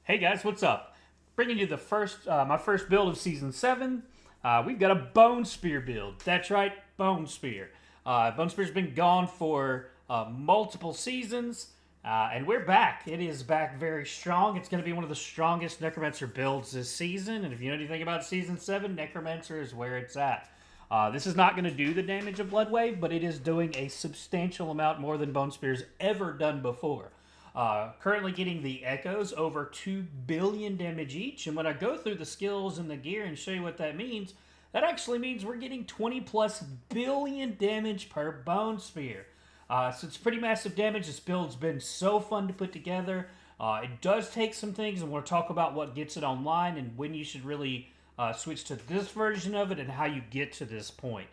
Hey guys, what's up? Bringing you the my first build of season 7. We've got a bone spear build. That's right, bone spear. Bone spear's been gone for multiple seasons, and we're back. It is back very strong. It's going to be one of the strongest necromancer builds this season. And if you know anything about season 7, necromancer is where it's at. This is not going to do the damage of Blood Wave, but it is doing a substantial amount more than Bone Spear's ever done before. Currently getting the echoes over 2 billion damage each. And when I go through the skills and the gear and show you what that means, that actually means we're getting 20 plus billion damage per bone spear. So it's pretty massive damage. This build's been so fun to put together. It does take some things, and we'll talk about what gets it online and when you should really switch to this version of it and how you get to this point.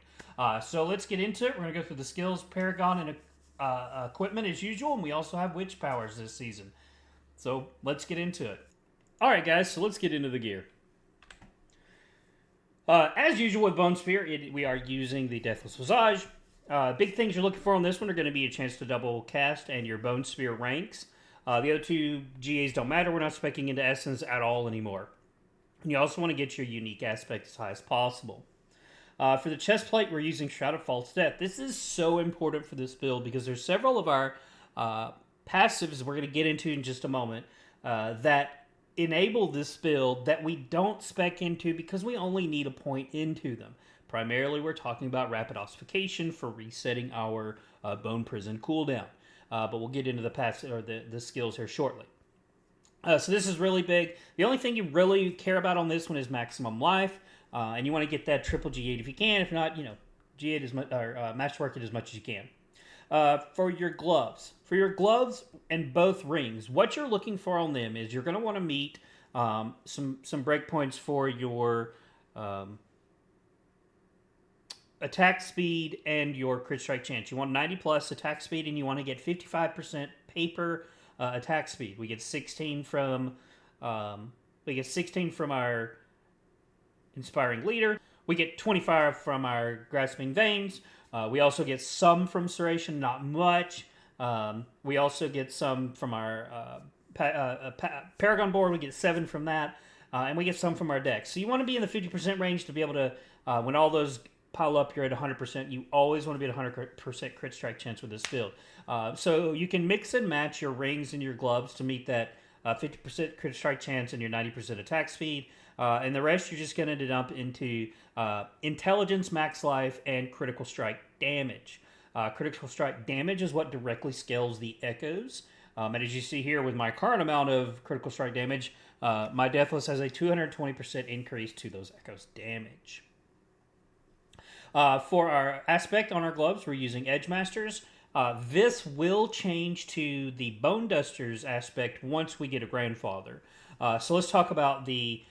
So let's get into it. We're going to go through the skills, Paragon, and equipment as usual, and we also have witch powers this season. So let's get into it. Alright guys, so let's get into the gear. As usual with Bone Spear, we are using the Deathless Visage. Big things you're looking for on this one are going to be a chance to double cast and your Bone Spear ranks. The other two GAs don't matter. We're not speccing into Essence at all anymore. And you also want to get your unique aspect as high as possible. For the chest plate, we're using Shroud of False Death. This is so important for this build because there's several of our passives we're going to get into in just a moment that enable this build that we don't spec into because we only need a point into them. Primarily, we're talking about Rapid Ossification for resetting our Bone Prison cooldown. But we'll get into the skills here shortly. So this is really big. The only thing you really care about on this one is maximum life. And you want to get that triple G8 if you can. If not, G8 as much, or masterwork it as much as you can. For your gloves. For your gloves and both rings, what you're looking for on them is you're going to want to meet some breakpoints for your attack speed and your crit strike chance. You want 90 plus attack speed, and you want to get 55% paper attack speed. We get 16 from our Inspiring Leader. We get 25 from our Grasping Veins. We also get some from Serration, not much. We also get some from our Paragon board. We get 7 from that. And we get some from our decks. So you want to be in the 50% range to be able to, when all those pile up, you're at 100%. You always want to be at 100% crit strike chance with this build. So you can mix and match your rings and your gloves to meet that 50% crit strike chance and your 90% attack speed. And the rest you're just going to dump into intelligence, max life, and critical strike damage. Critical strike damage is what directly scales the echoes. And as you see here with my current amount of critical strike damage, my Deathless has a 220% increase to those echoes damage. For our aspect on our gloves, we're using Edge Masters. This will change to the Bone Dusters aspect once we get a Grandfather. So let's talk about the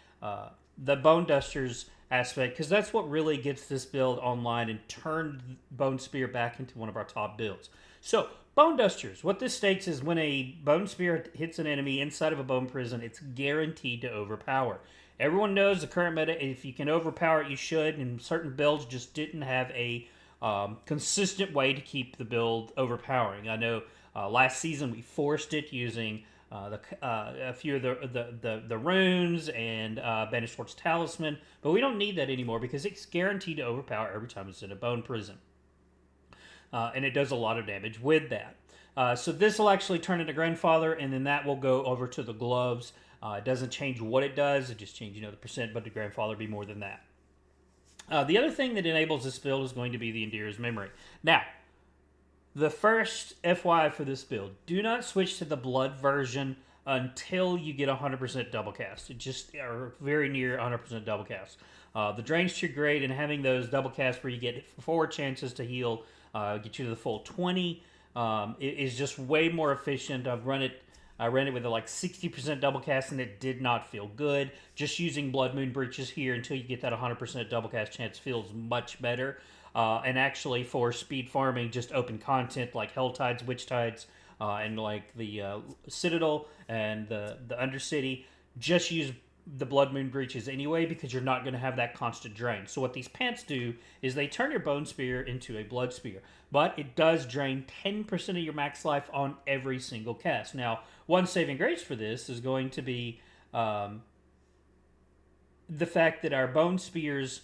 Bone Dusters aspect, because that's what really gets this build online and turned Bone Spear back into one of our top builds. So, Bone Dusters, what this states is when a Bone Spear hits an enemy inside of a Bone Prison, it's guaranteed to overpower. Everyone knows the current meta, if you can overpower it, you should, and certain builds just didn't have a consistent way to keep the build overpowering. I know last season we forced it using a few of the runes and Banished Lord's Talisman, but we don't need that anymore because it's guaranteed to overpower every time it's in a Bone Prison. And it does a lot of damage with that. So this will actually turn into Grandfather, and then that will go over to the gloves. It doesn't change what it does, it just changes the percent, but the Grandfather will be more than that. The other thing that enables this build is going to be the Indira's Memory. Now, the first FYI for this build, do not switch to the Blood version until you get 100% double cast. It just are very near 100% double cast. The drain's too great, and having those double casts where you get 4 chances to heal, get you to the full 20, is just way more efficient. I ran it with a 60% double cast, and it did not feel good. Just using Blood Moon Breaches here until you get that 100% double cast chance feels much better. And actually, for speed farming, just open content like Hell Tides, Witch Tides, and the Citadel and the Undercity, just use the Blood Moon Breaches anyway because you're not going to have that constant drain. So what these pants do is they turn your Bone Spear into a Blood Spear, but it does drain 10% of your max life on every single cast. Now, one saving grace for this is going to be um, the fact that our bone spears,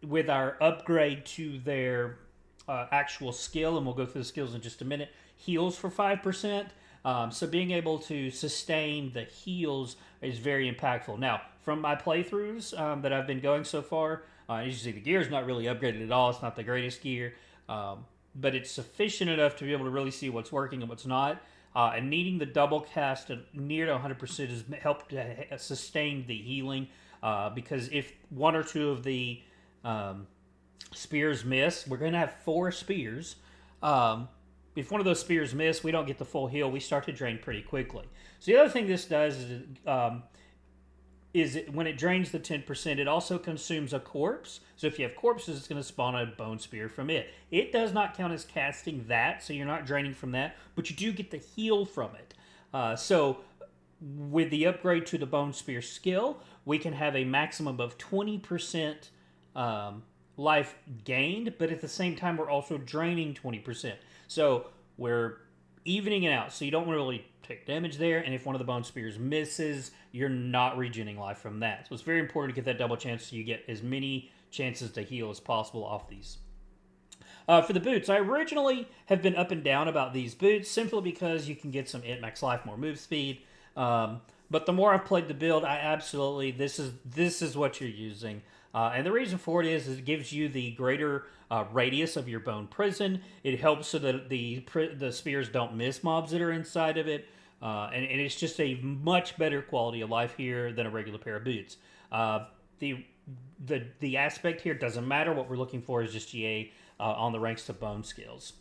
with our upgrade to their actual skill, and we'll go through the skills in just a minute, heals for 5%. So being able to sustain the heals is very impactful. Now, from my playthroughs that I've been going so far, as you see, the gear is not really upgraded at all. It's not the greatest gear, but it's sufficient enough to be able to really see what's working and what's not. And needing the double cast to near to 100% has helped to sustain the healing. Because if one or two of the spears miss, we're going to have 4 spears. If one of those spears miss, we don't get the full heal. We start to drain pretty quickly. So the other thing this does is when it drains the 10%, it also consumes a corpse. So if you have corpses, it's going to spawn a bone spear from it. It does not count as casting that, so you're not draining from that, but you do get the heal from it. So with the upgrade to the bone spear skill, we can have a maximum of 20% life gained, but at the same time, we're also draining 20%. So we're evening it out. So you don't really take damage there, and if one of the bone spears misses, you're not regening life from that. So it's very important to get that double chance so you get as many chances to heal as possible off these. For the boots, I originally have been up and down about these boots simply because you can get some int max life, more move speed. But the more I've played the build, I absolutely this is what you're using. And the reason for it is it gives you the greater radius of your bone prison. It helps so that the spears don't miss mobs that are inside of it. And it's just a much better quality of life here than a regular pair of boots. The aspect here doesn't matter. What we're looking for is just GA on the ranks to bone skills.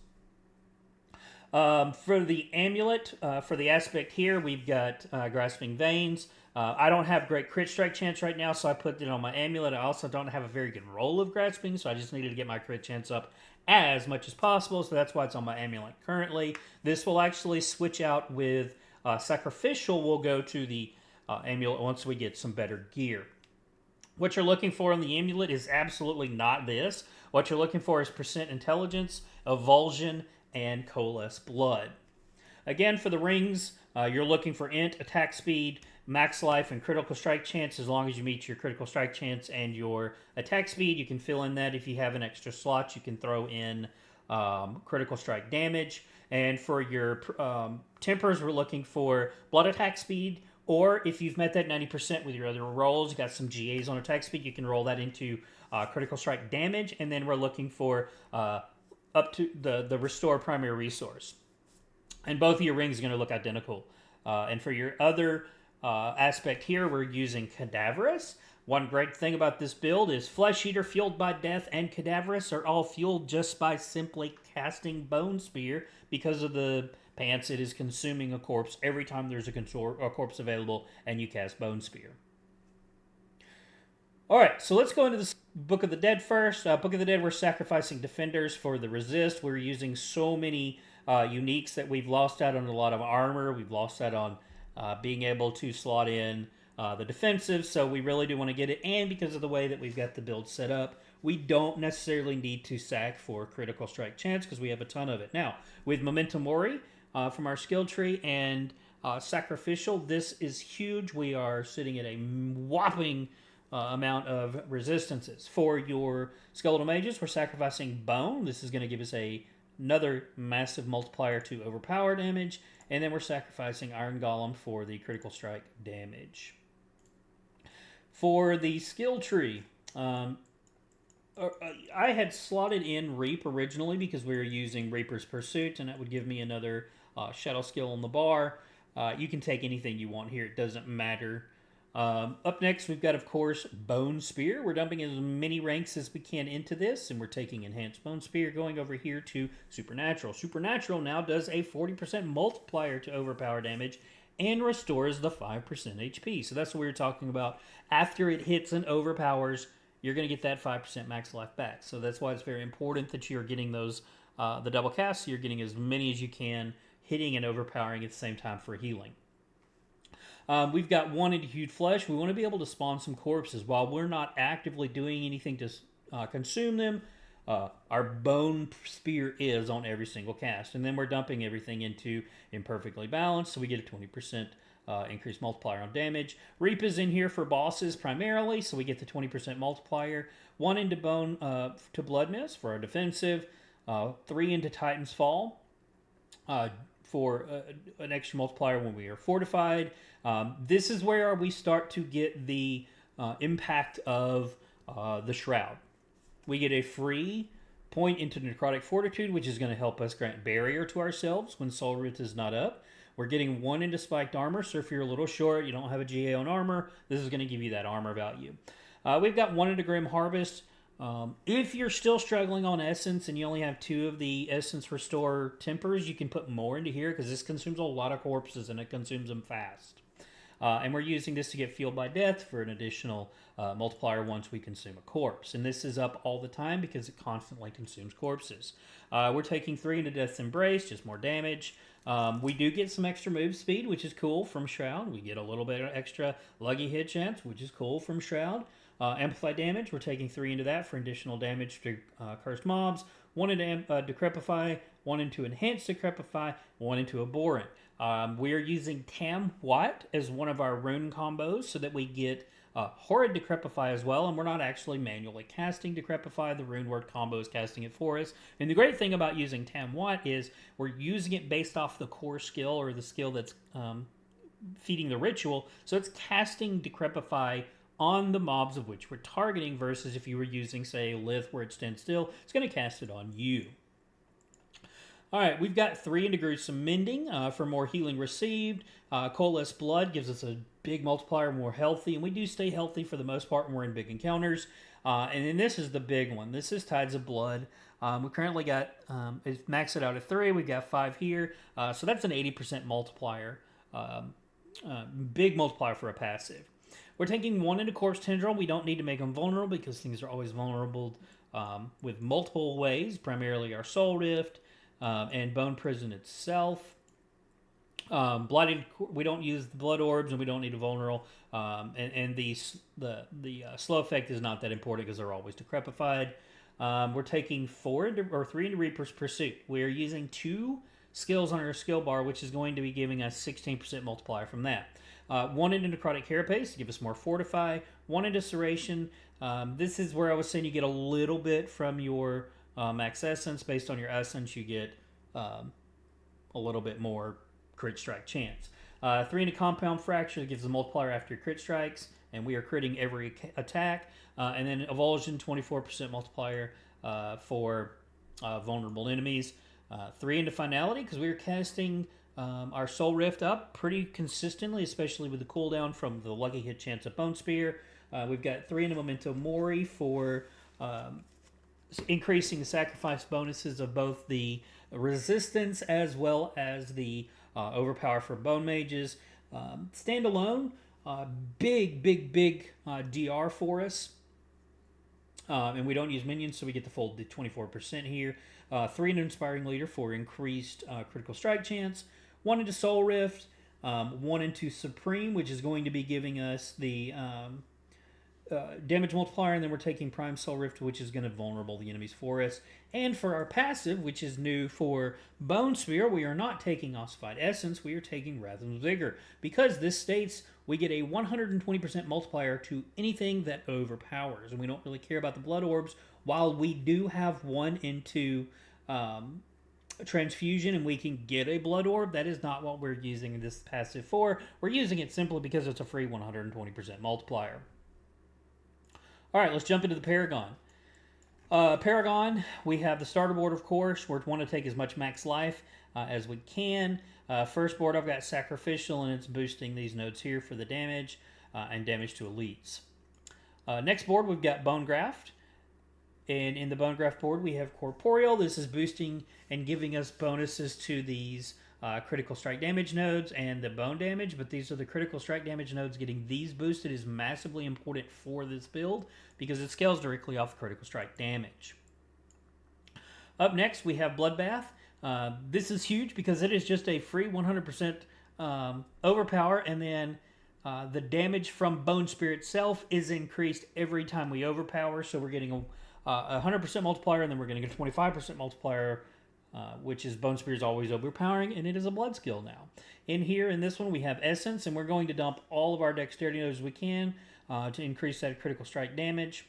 For the amulet, for the aspect here, we've got Grasping Veins. I don't have great crit strike chance right now, so I put it on my amulet. I also don't have a very good roll of grasping, so I just needed to get my crit chance up as much as possible, so that's why it's on my amulet currently. This will actually switch out with Sacrificial. We'll go to the amulet once we get some better gear. What you're looking for on the amulet is absolutely not this. What you're looking for is percent intelligence, evulsion, and coalesce blood. Again, for the rings, you're looking for int, attack speed, max life, and critical strike chance. As long as you meet your critical strike chance and your attack speed, you can fill in that. If you have an extra slot, you can throw in critical strike damage. And for your tempers, we're looking for blood attack speed, or if you've met that 90% with your other rolls, you got some GAs on attack speed, you can roll that into critical strike damage. And then we're looking for up to the restore primary resource. And both of your rings are going to look identical. And for your other aspect here, we're using Cadaverous. One great thing about this build is Flesh Eater, Fueled by Death, and Cadaverous are all fueled just by simply casting Bone Spear. Because of the pants, it is consuming a corpse every time there's a corpse available and you cast Bone Spear. Alright, so let's go into this Book of the Dead first. Book of the Dead, we're sacrificing defenders for the resist. We're using so many uniques that we've lost out on a lot of armor. We've lost out on being able to slot in the defensive, so we really do want to get it. And because of the way that we've got the build set up, we don't necessarily need to sack for critical strike chance because we have a ton of it. Now, with Memento Mori from our skill tree and Sacrificial, this is huge. We are sitting at a whopping amount of resistances. For your Skeletal Mages, we're sacrificing Bone. This is going to give us another massive multiplier to overpower damage. And then we're sacrificing Iron Golem for the critical strike damage. For the skill tree, I had slotted in Reap originally because we were using Reaper's Pursuit, and that would give me another shadow skill on the bar. You can take anything you want here. It doesn't matter. Up next, we've got, of course, Bone Spear. We're dumping as many ranks as we can into this, and we're taking Enhanced Bone Spear, going over here to Supernatural. Supernatural now does a 40% multiplier to overpower damage and restores the 5% HP. So that's what we were talking about. After it hits and overpowers, you're going to get that 5% max life back. So that's why it's very important that you're getting those, the double casts. So you're getting as many as you can, hitting and overpowering at the same time for healing. We've got one into Hued Flesh. We want to be able to spawn some corpses. While we're not actively doing anything to consume them, our Bone Spear is on every single cast. And then we're dumping everything into Imperfectly Balanced, so we get a 20% increased multiplier on damage. Reap is in here for bosses primarily, so we get the 20% multiplier. 1 into bone to blood miss for our defensive. 3 into Titan's Fall for an extra multiplier when we are fortified. This is where we start to get the impact of the Shroud. We get a free point into Necrotic Fortitude, which is going to help us grant barrier to ourselves when Soul Rift is not up. We're getting 1 into Spiked Armor, so if you're a little short, you don't have a GA on armor, this is going to give you that armor value. We've got 1 into Grim Harvest. If you're still struggling on Essence and you only have 2 of the Essence Restore Tempers, you can put more into here because this consumes a lot of corpses and it consumes them fast. And we're using this to get Fueled by Death for an additional multiplier once we consume a corpse. And this is up all the time because it constantly consumes corpses. We're taking 3 into Death's Embrace, just more damage. We do get some extra move speed, which is cool from Shroud. We get a little bit of extra Lucky hit chance, which is cool from Shroud. Amplified damage, we're taking 3 into that for additional damage to cursed mobs. 1 into Decrepify, 1 into Enhanced Decrepify, 1 into Abhorrent. We are using Tam Watt as one of our rune combos so that we get Horrid Decrepify as well, and we're not actually manually casting Decrepify. The rune word combo is casting it for us. And the great thing about using Tam Watt is we're using it based off the core skill or the skill that's feeding the ritual, so it's casting Decrepify on the mobs of which we're targeting versus if you were using, say, Lith where it stands still, it's going to cast it on you. All right, we've got 3 into Gruesome Mending for more healing received. Coalesced Blood gives us a big multiplier, more healthy, and we do stay healthy for the most part when we're in big encounters. And then this is the big one. This is Tides of Blood. We currently got, it's maxed it out at 3. We've got 5 here. So that's an 80% multiplier. Big multiplier for a passive. We're taking 1 into Corpse Tendril. We don't need to make them vulnerable because things are always vulnerable with multiple ways, primarily our Soul Rift and Bone Prison itself. Blighted, we don't use the Blood Orbs and we don't need a vulnerable. And the slow effect is not that important because they're always decrepified. We're taking 3 into Reaper's Pursuit. We are using 2 skills on our skill bar, which is going to be giving us 16% multiplier from that. 1 into Necrotic Carapace to give us more Fortify. 1 into Serration. This is where I was saying you get a little bit from your max Essence. Based on your Essence, you get a little bit more crit strike chance. 3 into Compound Fracture that gives a multiplier after your crit strikes, and we are critting every attack. And then Evulsion, 24% multiplier for vulnerable enemies. 3 into Finality because we are casting our Soul Rift up pretty consistently, especially with the cooldown from the Lucky hit chance of Bone Spear. We've got 3 into Memento Mori for increasing the sacrifice bonuses of both the resistance as well as the overpower for bone mages. Standalone, big DR for us. And we don't use minions, so we get the full 24% here. 3 into Inspiring Leader for increased critical strike chance. 1 into Soul Rift. 1 into Supreme, which is going to be giving us the damage multiplier, and then we're taking Prime Soul Rift, which is going to vulnerable the enemies for us. And for our passive, which is new for Bone Spear, we are not taking Ossified Essence, we are taking Rathem's Vigor, because this states we get a 120% multiplier to anything that overpowers, and we don't really care about the Blood Orbs. While we do have 1 into Transfusion and we can get a Blood Orb, that is not what we're using this passive for. We're using it simply because it's a free 120% multiplier. All right, let's jump into the Paragon. Paragon, we have the starter board, of course. We want to take as much max life as we can. First board, I've got Sacrificial, and it's boosting these nodes here for the damage and damage to elites. Next board, we've got Bone Graft. And in the Bone Graft board, we have Corporeal. This is boosting and giving us bonuses to these critical strike damage nodes and the bone damage, but these are the critical strike damage nodes. Getting these boosted is massively important for this build because it scales directly off the critical strike damage. Up next, we have Bloodbath. This is huge because it is just a free 100% overpower, and then the damage from Bone Spear itself is increased every time we overpower, so we're getting a 100% multiplier, and then we're getting a 25% multiplier which is Bone Spear is always overpowering, and it is a blood skill now. In here, in this one, we have Essence, and we're going to dump all of our dexterity nodes as we can to increase that critical strike damage.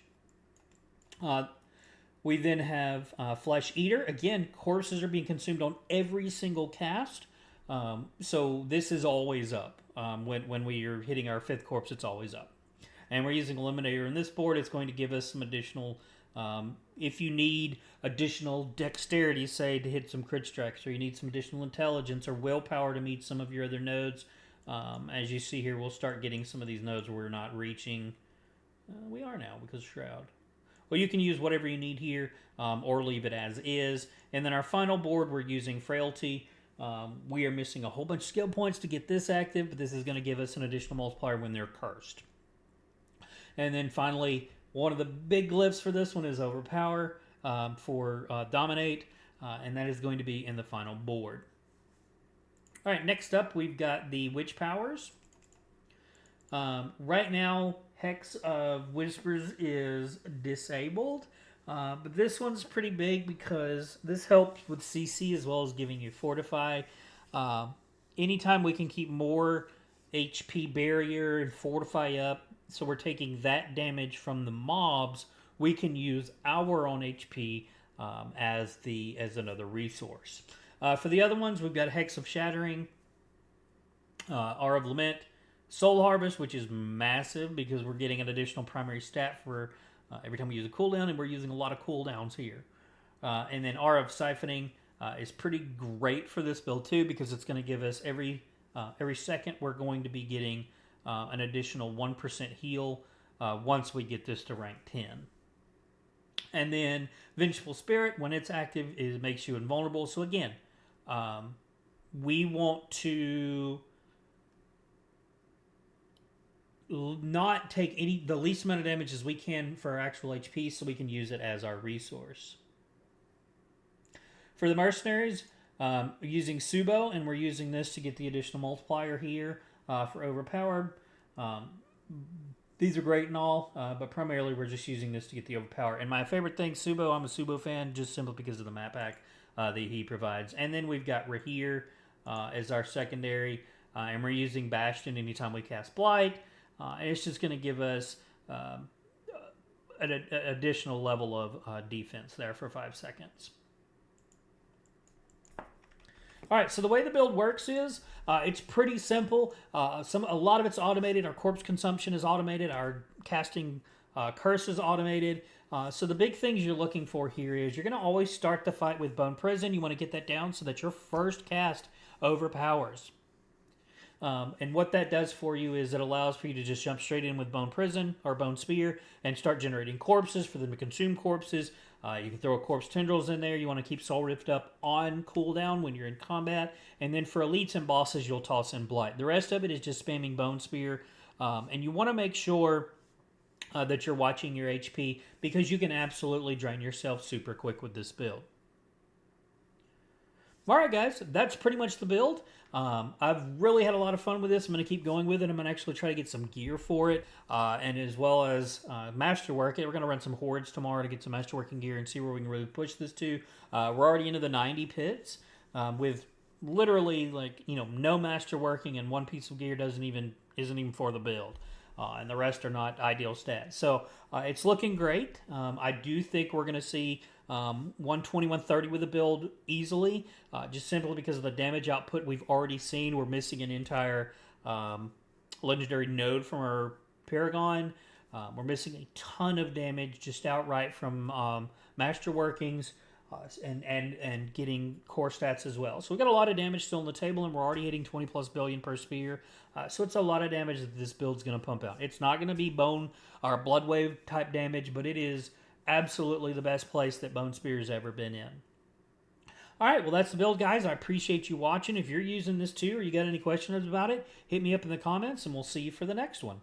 We then have Flesh Eater. Again, corpses are being consumed on every single cast, so this is always up. When we are hitting our 5th corpse, it's always up. And we're using Eliminator in this board. It's going to give us some additional, if you need additional dexterity, say, to hit some crit strikes, or you need some additional intelligence or willpower to meet some of your other nodes. As you see here, we'll start getting some of these nodes where we're not reaching. We are now because Shroud. Well, you can use whatever you need here or leave it as is. And then our final board, we're using Frailty. We are missing a whole bunch of skill points to get this active, but this is going to give us an additional multiplier when they're cursed. And then finally, one of the big glyphs for this one is Overpower for Dominate, and that is going to be in the final board. All right, next up, we've got the Witch Powers. Right now, Hex of Whispers is disabled, but this one's pretty big because this helps with CC as well as giving you Fortify. Anytime we can keep more HP barrier and Fortify up, so we're taking that damage from the mobs, we can use our own HP as another resource. For the other ones, we've got Hex of Shattering, R of Lament, Soul Harvest, which is massive because we're getting an additional primary stat for every time we use a cooldown, and we're using a lot of cooldowns here. And then R of Siphoning is pretty great for this build too because it's going to give us every second we're going to be getting an additional 1% heal once we get this to rank 10. And then Vengeful Spirit, when it's active, it makes you invulnerable. So again, we want to not take the least amount of damage as we can for our actual HP so we can use it as our resource. For the Mercenaries, we're using Subo, and we're using this to get the additional multiplier here for Overpowered. These are great and all, but primarily we're just using this to get the Overpower. And my favorite thing, Subo, I'm a Subo fan just simply because of the map pack that he provides. And then we've got Rahir as our secondary, and we're using Bastion anytime we cast Blight. And it's just going to give us an additional level of defense there for 5 seconds. All right, so the way the build works is it's pretty simple. A lot of it's automated. Our corpse consumption is automated. Our casting curse is automated. So the big things you're looking for here is you're going to always start the fight with Bone Prison. You want to get that down so that your first cast overpowers. And what that does for you is it allows for you to just jump straight in with Bone Prison or Bone Spear and start generating corpses for them to consume corpses. You can throw a Corpse Tendrils in there. You want to keep Soul Rift up on cooldown when you're in combat. And then for elites and bosses, you'll toss in Blight. The rest of it is just spamming Bone Spear. And you want to make sure that you're watching your HP because you can absolutely drain yourself super quick with this build. Alright guys, that's pretty much the build. I've really had a lot of fun with this. I'm going to keep going with it. I'm going to actually try to get some gear for it, and as well as masterwork it. We're going to run some hordes tomorrow to get some masterworking gear and see where we can really push this to. We're already into the 90 pits with literally no masterworking, and one piece of gear isn't even for the build. And the rest are not ideal stats. So it's looking great. I do think we're going to see 120, 130 with the build easily, just simply because of the damage output we've already seen. We're missing an entire legendary node from our Paragon. We're missing a ton of damage just outright from masterworkings and getting core stats as well. So we've got a lot of damage still on the table, and we're already hitting 20 plus billion per spear. So it's a lot of damage that this build's going to pump out. It's not going to be bone or blood wave type damage, but it is absolutely the best place that Bone Spear has ever been in. All right, well, that's the build, guys. I appreciate you watching. If you're using this too or you got any questions about it, hit me up in the comments, and we'll see you for the next one.